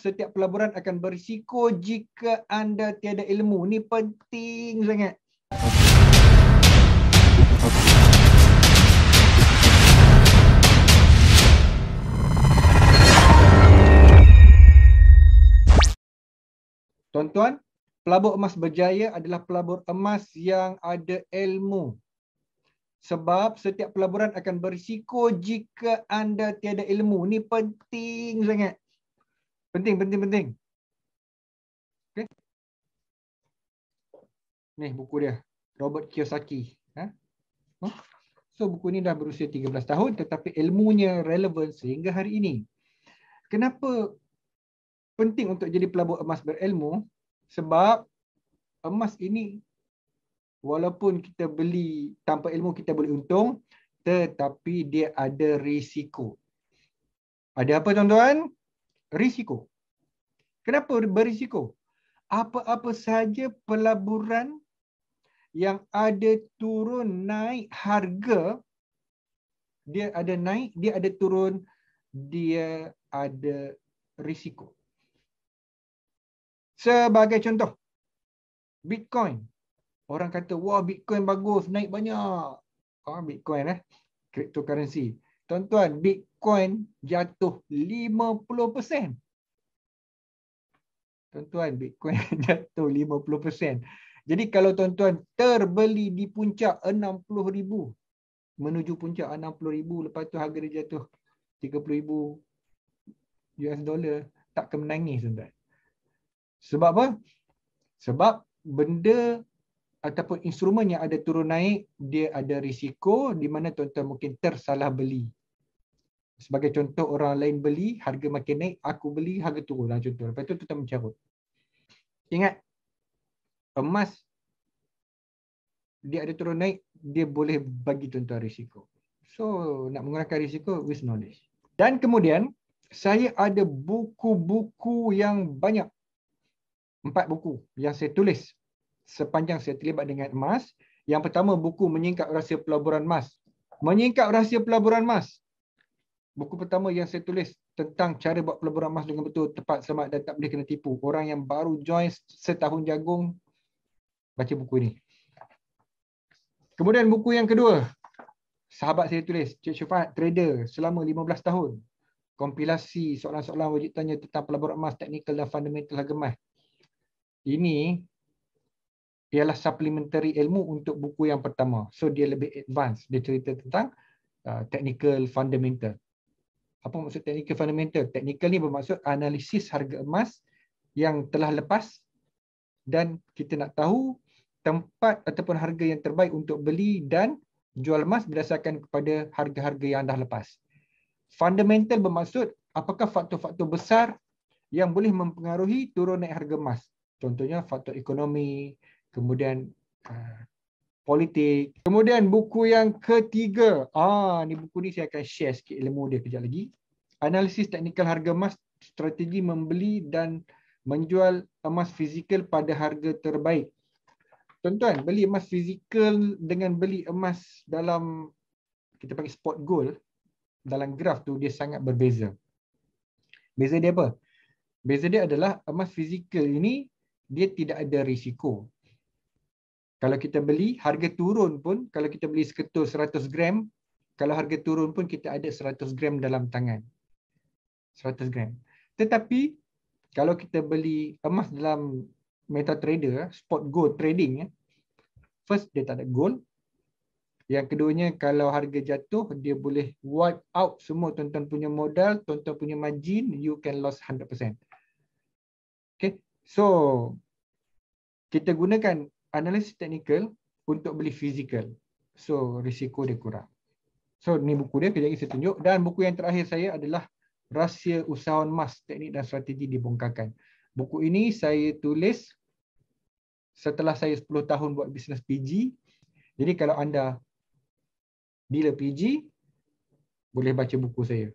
setiap pelaburan akan berisiko jika anda tiada ilmu. Ni penting sangat. Tuan-tuan, pelabur emas berjaya adalah pelabur emas yang ada ilmu. Sebab setiap pelaburan akan berisiko jika anda tiada ilmu. Ni penting sangat. Penting. Okay. Ni buku dia. Robert Kiyosaki. So buku ni dah berusia 13 tahun tetapi ilmunya relevan sehingga hari ini. Kenapa penting untuk jadi pelabur emas berilmu? Sebab emas ini walaupun kita beli tanpa ilmu kita boleh untung, tetapi dia ada risiko. Ada apa tuan-tuan? Risiko. Kenapa berisiko? Apa-apa sahaja pelaburan yang ada turun naik harga, dia ada naik, dia ada turun, dia ada risiko. Sebagai contoh, Bitcoin. Orang kata, wah Bitcoin bagus, naik banyak. Bitcoin cryptocurrency. Tuan-tuan, Bitcoin jatuh 50%. Tuan-tuan, Bitcoin jatuh 50%. Jadi kalau tuan-tuan terbeli di puncak 60,000 menuju puncak 60,000, lepas tu harga dia jatuh 30,000 US dollar, takkan menangis tuan-tuan. Sebab apa? Sebab benda ataupun instrumen yang ada turun naik, dia ada risiko di mana tuan-tuan mungkin tersalah beli. Sebagai contoh, orang lain beli, harga makin naik, aku beli, harga turun lah contoh. Lepas tu tuan-tuan mencarut. Ingat, emas dia ada turun naik, dia boleh bagi tuan-tuan risiko. So, nak mengurangkan risiko with knowledge. Dan kemudian, saya ada buku-buku yang banyak. 4 buku yang saya tulis sepanjang saya terlibat dengan emas. Yang pertama, buku Menyingkap Rahsia Pelaburan Emas. Menyingkap Rahsia Pelaburan Emas. Buku pertama yang saya tulis tentang cara buat pelaburan emas dengan betul, tepat, selamat dan tak boleh kena tipu. Orang yang baru join setahun jagung, baca buku ini. Kemudian buku yang kedua, sahabat saya tulis, Cik Syufat, trader selama 15 tahun. Kompilasi soalan-soalan wajib tanya tentang pelaburan emas, teknikal dan fundamental harga emas. Ini ialah supplementary ilmu untuk buku yang pertama. So dia lebih advance. Dia cerita tentang technical fundamental. Apa maksud technical fundamental? Technical ni bermaksud analisis harga emas yang telah lepas dan kita nak tahu tempat ataupun harga yang terbaik untuk beli dan jual emas berdasarkan kepada harga-harga yang dah lepas. Fundamental bermaksud apakah faktor-faktor besar yang boleh mempengaruhi turun naik harga emas. Contohnya faktor ekonomi, kemudian politik. Kemudian buku yang ketiga. Ni buku ni saya akan share sikit ilmu dia kejap lagi. Analisis teknikal harga emas, strategi membeli dan menjual emas fizikal pada harga terbaik. Tuan-tuan, beli emas fizikal dengan beli emas dalam, kita panggil spot gold, dalam graf tu dia sangat berbeza. Beza dia apa? Beza dia adalah emas fizikal ini dia tidak ada risiko. Kalau kita beli, harga turun pun, kalau kita beli seketul 100 gram, kalau harga turun pun kita ada 100 gram dalam tangan. 100 gram. Tetapi, kalau kita beli emas dalam MetaTrader, spot gold trading, first dia tak ada gold. Yang keduanya, kalau harga jatuh, dia boleh wipe out semua tuan-tuan punya modal, tuan-tuan punya margin, you can lost 100%. Okay. So, kita gunakan analisis teknikal untuk beli fizikal. So, risiko dia kurang. So, ni buku dia, kejap lagi saya tunjuk. Dan buku yang terakhir saya adalah Rahsia Usahawan Emas, Teknik dan Strategi Dibongkarkan. Buku ini saya tulis setelah saya 10 tahun buat bisnes PG. Jadi, kalau anda dealer PG, boleh baca buku saya.